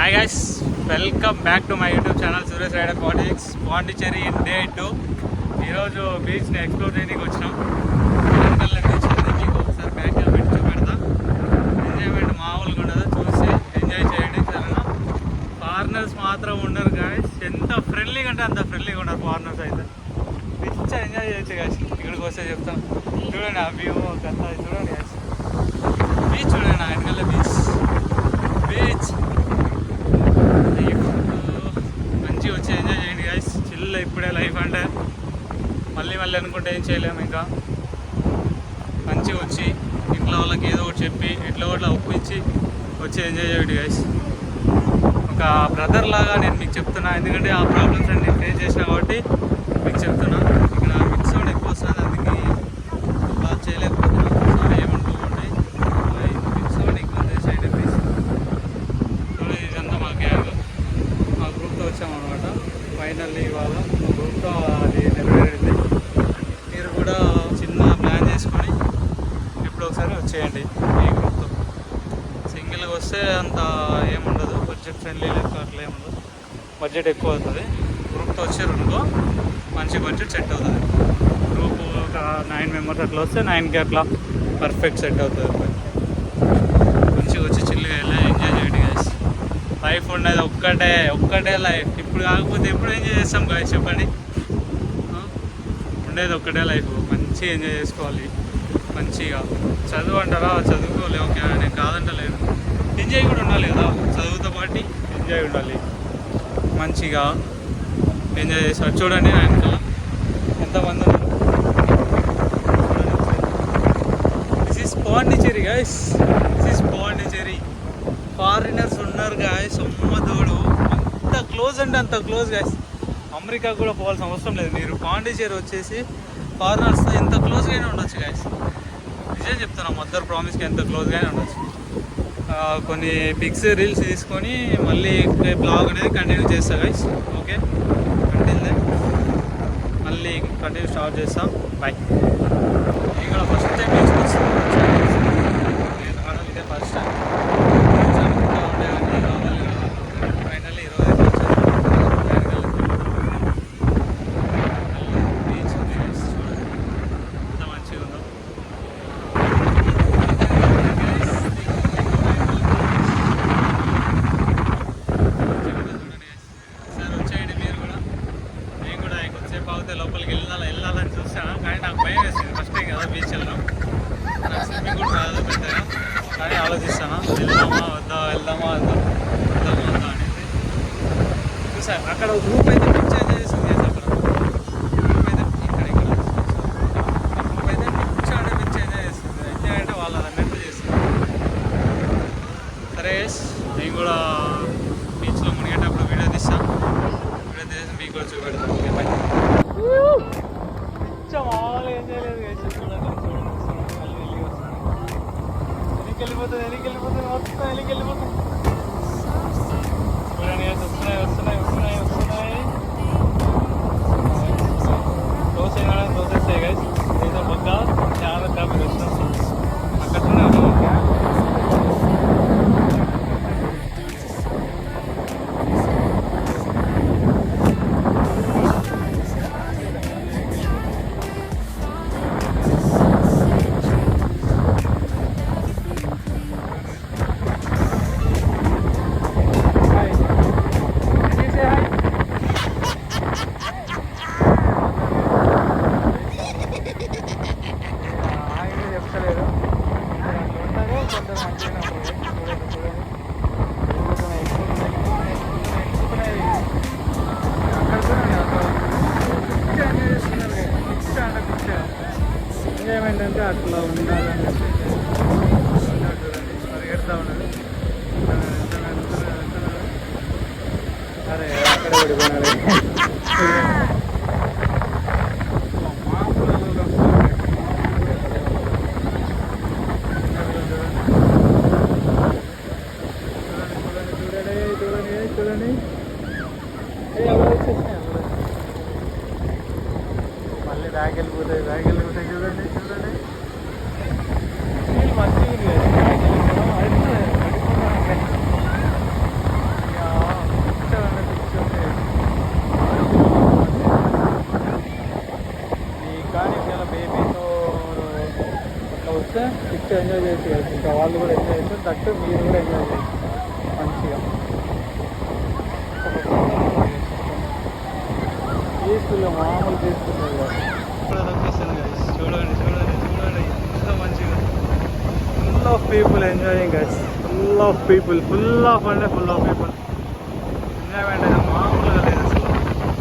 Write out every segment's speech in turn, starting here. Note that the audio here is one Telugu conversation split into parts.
Hi guys, welcome back to my YouTube channel Suresh rider politics. Pondicherry day 2. ఈరోజు బీచ్ని ఎక్స్ప్లోర్ చేయడానికి వచ్చినాం. మీకు ఒకసారి బ్యాక్ పెట్టి చూపెడతా. ఎంజాయ్మెంట్ మామూలుగా ఉండదు, చూసి ఎంజాయ్ చేయండి. సరేనా? ఫారినర్స్ మాత్రం ఉండరు గాయస్. ఎంత ఫ్రెండ్లీగా అంటే అంత ఫ్రెండ్లీగా ఉండరు ఫారినర్స్ అయితే. పిచ్చ ఎంజాయ్ చేయొచ్చు గాయస్. ఇక్కడికి వస్తే చెప్తాను. చూడండి ఆ వ్యూ కథ చూడండి గాయస్. బీచ్ చూడండి, నా వెనకాల బీచ్ మంచిగా వచ్చి ఎంజాయ్ చేయండి గైస్. చిల్ ఇప్పుడే లైఫ్ అంటే మళ్ళీ అనుకుంటే ఏం చేయలేము. ఇంకా మంచిగా వచ్చి ఇంట్లో వాళ్ళకి ఏదో ఒకటి చెప్పి ఎట్లా ఒకట్లా ఒప్పించి వచ్చి ఎంజాయ్ చేయండి గైస్. ఒక బ్రదర్ లాగా నేను మీకు చెప్తున్నా, ఎందుకంటే ఆ ప్రాబ్లమ్స్ అన్ని ఫేస్ చేసిన కాబట్టి మీకు చెప్తున్నా. ఇక్కడ మిక్స్ సౌండ్ ఎక్కువ వస్తుంది, అందుకే బాగా చేయలేకపోతున్నా. సారీ ఏమనుకోండి. మిక్స్ సౌండ్ ఎక్కువ సైడ్ ప్లీజ్. ఇదంతా మా గ్యాంగ్, మా గ్రూప్తో వచ్చామన్నమాట. ఫైనల్లీ ఇవాళ మా గ్రూప్తో అది నెరవేరింది. మీరు కూడా చిన్న ప్లాన్ చేసుకొని ఎప్పుడు ఒకసారి వచ్చేయండి ఈ గ్రూప్తో. సింగిల్గా వస్తే అంత ఏముండదు, బడ్జెట్ ఫ్రెండ్లీ లెక్క అట్లా ఏముండదు, బడ్జెట్ ఎక్కువ అవుతుంది. గ్రూప్తో వచ్చారు అనుకో మంచి బడ్జెట్ సెట్ అవుతుంది. గ్రూప్ ఒక 9 మెంబర్స్ అట్లా వస్తే 9కి అట్లా పర్ఫెక్ట్ సెట్ అవుతుంది. మంచిగా వచ్చి చిల్లుగా వెళ్ళి ఎంజాయ్ చేయండి గైస్. లైఫ్ ఉండేది ఒక్కటే లైఫ్. ఇప్పుడు కాకపోతే ఎప్పుడు ఎంజాయ్ చేస్తాం గైస్ చెప్పండి? ఉండేది ఒక్కటే లైఫ్, మంచిగా ఎంజాయ్ చేసుకోవాలి. మంచిగా చదువు అంటారా, చదువుకోలే ఓకే, నేను కాదంటలేదు. ఎంజాయ్ కూడా ఉండాలి కదా, చదువుతో పాటు ఎంజాయ్ ఉండాలి. మంచిగా ఎంజాయ్ చేస్తారు. చూడండి ఆయన ఎంతమంది ఉన్నారు. This is Pondicherry guys, this is Pondicherry. Foreigners ఉన్నారు గాయస్, అమ్మదోడు. అంత క్లోజ్ అంటే అంత క్లోజ్ గాయస్. అమెరికా కూడా పోవాల్సిన అవసరం లేదు. మీరు పాండిచ్చేరి వచ్చేసి ఫారినర్స్తో ఎంత క్లోజ్గానే ఉండొచ్చు గాయస్. నిజం చెప్తున్నా, మదర్ ప్రామిస్కి ఎంత క్లోజ్గానే ఉండొచ్చు. కొన్ని పిక్స్ రీల్స్ తీసుకొని మళ్ళీ బ్లాగ్ అనేది కంటిన్యూ చేస్తా గాయస్. ఓకే, కంటిన్యూ మళ్ళీ కంటిన్యూ స్టార్ట్ చేస్తాం. బాయ్. ఇక్కడ ఫస్ట్ టైం తీసుకొస్తాను, నేను ఆడలిదే ఫస్ట్ టైం. లోపలికి వెళ్ళాలని చూస్తాను, కానీ నాకు భయం వేస్తుంది. ఫస్ట్ టైం కదా బీచ్ వెళ్ళడం. నాకు స్విమ్మింగ్ కూడా రాదు పెద్దగా, కానీ ఆలోచిస్తాను వెళ్దామా వద్దా అనేది. చూసాను అక్కడ గ్రూప్ అయితే పిచ్చి ఎంజాయ్ చేస్తుంది. అక్కడ గ్రూప్ అయితే ఇక్కడ గ్రూప్ అయితే పిచ్చి ఎంజాయ్ చేస్తుంది. ఎంజాయ్ అంటే వాళ్ళ అన్నట్టు చేస్తుంది. సరే నేను కూడా బీచ్లో మునిగేటప్పుడు వీడియో తీస్తాను. వీడియో తీసి మీకు కూడా చూపెడతాను. Okay bye. మామూలుగా ఏం చేయలేదు వెళ్ళిపోతుంది మొత్తం వెళ్ళిపోతుంది. చూడండి వస్తున్నాయి దోసేస్తాయి గైస్. ఏదో పక్క చాలా కాపీ వచ్చినాం అక్కడనే ఉన్నాం. ఎంజాయ్మెంట్ అంటే అట్లా ఉండాలని పరిగెడతా ఉన్నది. అరే అక్కడ పడిపోయినాడు. చూడండి మళ్ళీ బ్యాగ్ వెళ్ళిపోతాయి. చూడండి మంచిగా మంచిగా ఎంజాయ్ చేయొచ్చు. ఇంకా వాళ్ళు కూడా ఎంజాయ్ చేస్తారు, దట్టు మీరు కూడా ఎంజాయ్ చేయొచ్చు మంచిగా. పీస్ఫుల్గా మామూలు పీస్ఫుల్గా లొకేషన్ గైస్. చూడండి చూడండి చూడండి ఎంత మంచిగా. Full of people enjoying guys. Full of people, full of అంటే ఫుల్ ఆఫ్ పీపుల్. ఎంజాయ్మెంట్ అయితే మామూలుగా లేదు అసలు.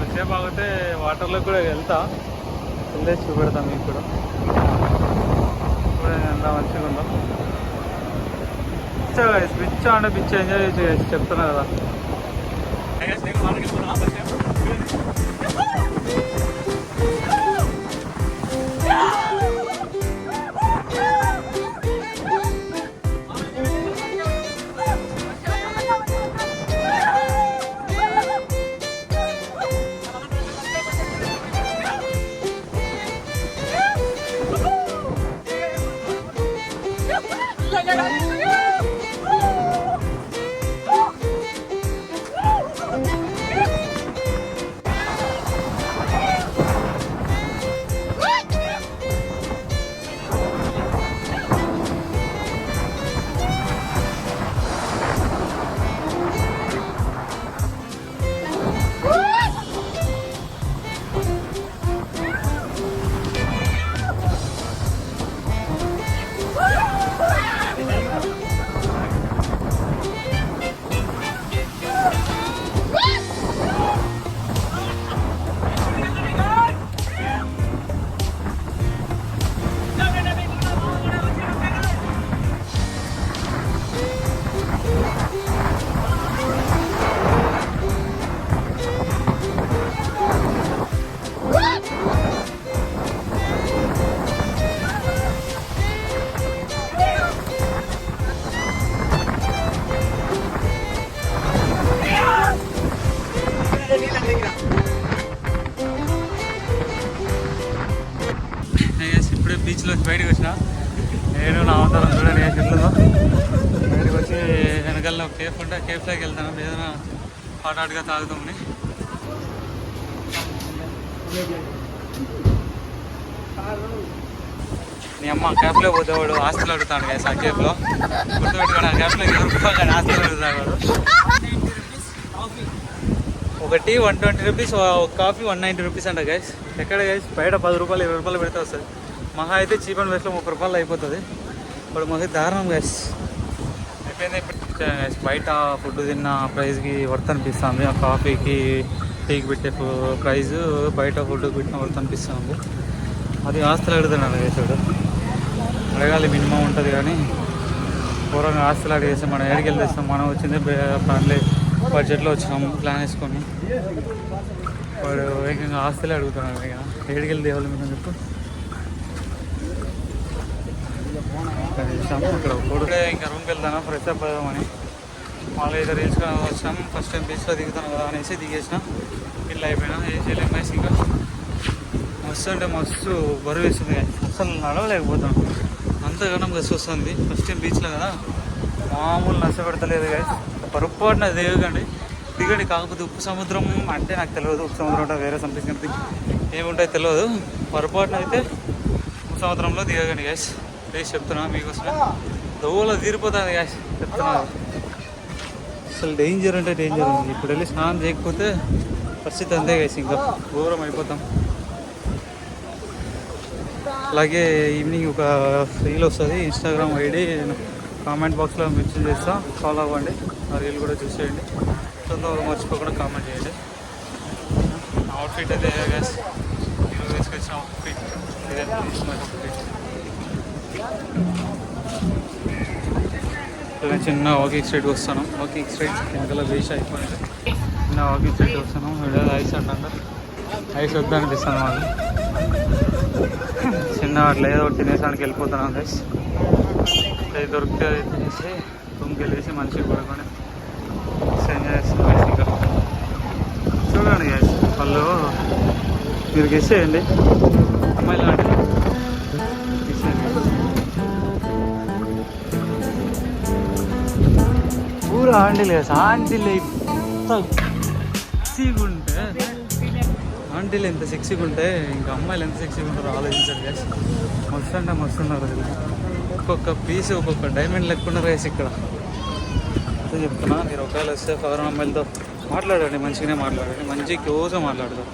వచ్చేపు ఆగితే వాటర్లోకి కూడా వెళ్ళేసి చూపెడతాం మీకు కూడా. చూడండి ఎంత మంచిగా ఉందో. పిచ్చ గైస్, పిచ్చ అంటే పిచ్చ ఎంజాయ్ చేసి గైస్ చెప్తున్నా కదా. ఇప్పుడే బీచ్లోకి బయటకు వచ్చిన నేను నా అవతారం చూడండి చెట్లలో. బయటకు వచ్చి వెనకాల కేఫ్ ఉంటే కేఫ్లోకి వెళ్తాను, ఏదైనా హాట్గా తాగుతామని. నీ అమ్మ క్యాబ్లో పోతేవాడు ఆస్తులు అడుగుతాడు కదా ఆ కేఫ్లో. గుర్తుపెట్టుకోండి, ఆ క్యాబ్లో ఎవరు కానీ ఆస్తులు అడుగుతాడు. ఒకటి 120 రూపీస్, కాఫీ 190 రూపీస్ అంట గైస్. ఎక్కడ గైస్ బయట 10 రూపాయలు 20 రూపాయలు పెడితే వస్తుంది. మహా అయితే చీప్ అండ్ బెస్ట్లో 30 రూపాయలు అయిపోతుంది. ఇప్పుడు మాకు దారుణం గైస్ అయిపోయింది. గైస్ బయట ఫుడ్ తిన్న ప్రైస్కి వర్త్ అనిపిస్తుంది. ఆ కాఫీకి టీకి పెట్టే ప్రైస్ బయట ఫుడ్ పెట్టిన వర్త్ అనిపిస్తుంది. అది ఆస్తులు అడుగుతున్నాడు గైస్. అడగాలి మినిమం ఉంటుంది కానీ పూర్వంగా ఆస్తులు అడిగేసి మనం ఏడికి వెళ్తేస్తాం. మనం వచ్చింది ఫ్యామిలీ బడ్జెట్లో వచ్చినాము ప్లాన్ వేసుకొని. వాడు ఏకంగా ఆస్తులే అడుగుతున్నాడు. ఇక ఏడికి వెళ్తే ఎవరు మేము చెప్పు. ఇక్కడ కొడుకే ఇంకా రూమ్కి వెళ్తాను, ఫ్రెష్ అప్ అవుదామని. మళ్ళీ అయితే రీల్స్ వచ్చాం. ఫస్ట్ టైం బీచ్లో దిగుతాను కదా అనేసి దిగేసిన. ఇల్లు అయిపోయినా ఏం చేయలేము గైస్. ఇంకా మస్తు అంటే మస్తు బరువు వేస్తుంది కానీ అసలు నడవలేకపోతాను, అంతగానం గసి వస్తుంది. ఫస్ట్ టైం బీచ్లో కదా మామూలు నష్టపెడతలేదు గైస్. పొరపాటున దిగండి. కాకపోతే ఉప్పు సముద్రం అంటే నాకు తెలియదు. ఉప్పు సముద్రం అంటే వేరే సంథింగ్ ఏముంటాయో తెలియదు. పొరపాటున అయితే ఉప్పు సముద్రంలో దిగండి గైస్. ప్లీజ్ చెప్తున్నా మీకోసమే. దోవలో తీరిపోతుంది గైస్ చెప్తున్నారు. అసలు డేంజర్ అంటే డేంజర్ ఉంది. ఇప్పుడు వెళ్ళి స్నానం చేయకపోతే పరిస్థితి అంతే గైస్, ఇంకా ఘోరం అయిపోతాం. అలాగే ఈవినింగ్ ఒక రీల్ వస్తుంది, ఇన్స్టాగ్రామ్ ఐడి కామెంట్ బాక్స్లో మెన్షన్ చేస్తా, ఫాలో అవ్వండి. ఆ రీల్ కూడా చూసేయండి. తొందరగా మర్చిపోకుండా కామెంట్ చేయండి. అవుట్ఫిట్ అయితే గైస్ ఈరోజు తీసుకొచ్చిన అవుట్ఫిట్ ఇదే. నేను చిన్న వాకింగ్ స్ట్రీట్కి వస్తాను. వాకింగ్ స్ట్రీట్ వెనకాల బీచ్ అయిపోయింది. చిన్న వాకింగ్ స్ట్రీట్కి వస్తాను. వీడియో ఐస్ అంటారు, ఐస్ వద్దనిపిస్తాను వాళ్ళు. చిన్న అట్లా ఏదో తినేసానికి వెళ్ళిపోతున్నాను గైస్. అది దొరికితే తినేసి రూమ్కి వెళ్ళేసి మంచిగా పడుకొని ఎంజాయ్ చేస్తాను గైస్. ఇంకా చూడండి గైస్, వాళ్ళు మీరు గెస్ చేయండి అమ్మాయిలు అంటే గెస్ చేయండి. పూర ఆంటీలు గైస్, ఆంటీలు ఎంత సెక్సీగా ఉంటే, ఆంటీలు ఎంత సెక్సీగా ఉంటే ఇంకా అమ్మాయిలు ఎంత సెక్సీగా ఉంటారో ఆలోచించారు గైస్. మస్తు అంటే మస్తు ఉన్నారు. ఒక్కొక్క పీస్ ఒక్కొక్క డైమండ్ లెక్కున్న రైస్ ఇక్కడ. అదే చెప్తున్నా, మీరు ఒకవేళ వస్తే ఫారెన్ అమ్మాయిలతో మాట్లాడండి, మంచిగానే మాట్లాడండి, మంచి క్లోజ్గా మాట్లాడతారు.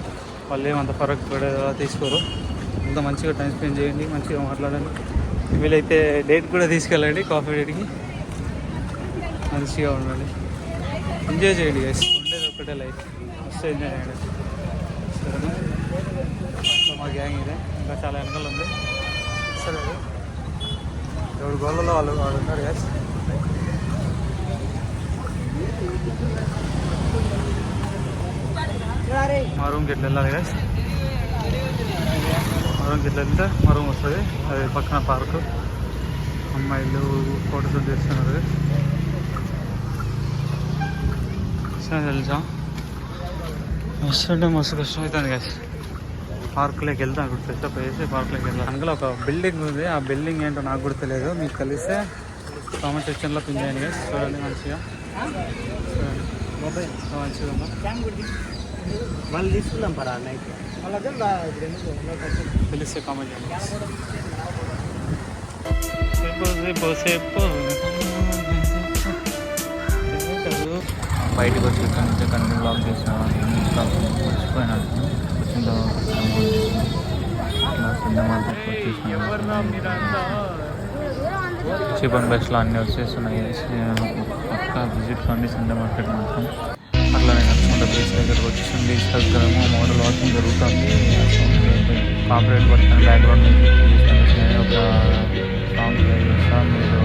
వాళ్ళు ఏమంత ఫరక్ పడేలా తీసుకోరు. అంత మంచిగా టైం స్పెండ్ చేయండి, మంచిగా మాట్లాడండి. వీలైతే డేట్ కూడా తీసుకెళ్ళండి, కాఫీ డేట్కి. మంచిగా ఉండండి, ఎంజాయ్ చేయండి గైస్. ఉండేది ఒకటే లైఫ్, మస్తు ఎంజాయ్ చేయండి. సరేనా? మా గ్యాంగ్ ఇదే, ఇంకా చాలా వెనకాల ఉంది. సరే, ఎవరు గోళ్ళలో వాళ్ళు ఉన్నారు గైస్. మా రూమ్కి ఎట్లా వెళ్ళాలి గైస్? మా రూమ్కి ఎట్లా వెళ్తే మా రూమ్ వస్తుంది. అది పక్కన పార్కు, అమ్మాయిలు ఫోటోస్ చేస్తున్నారు. తెలుసా వస్తుంటే మస్తు కష్టం అవుతుంది గైస్. పార్కులోకి వెళ్తాను, ఇప్పుడు ఫ్రెష్ అప్ చేసి పార్కులోకి వెళ్ళాను. అందులో ఒక బిల్డింగ్ ఉంది, ఆ బిల్డింగ్ ఏంటో నాకు కూడా తెలియదు. మీకు కలిస్తే కామెంట్ సెక్షన్లో పిన్ చేయండి గైస్. చూడండి మంచిగా, మంచిగా ఉందా వాళ్ళు తీసుకుందాం పరా నైట్ తెలిస్తే కామెంట్ చేయండి. బయటకు వచ్చి కన్నీ బ్లాక్ చేసిన మర్చిపోయినాను. వచ్చిన చీప్ అండ్ బెస్ట్లో అన్నీ వచ్చేస్తున్నాయి. పక్కా విజిట్ కండి సండే మార్కెట్ మాత్రం. అట్లా నేను నచ్చుకుంటే బీచ్ దగ్గరకు వచ్చేసి బీచ్ దగ్గర మోడల్ వాకింగ్ జరుగుతుంది. కాపరేట్ పట్టుకొని బ్యాక్గ్రౌండ్ నేను ఒక సాంగ్ ప్లే చేస్తాను. మీరు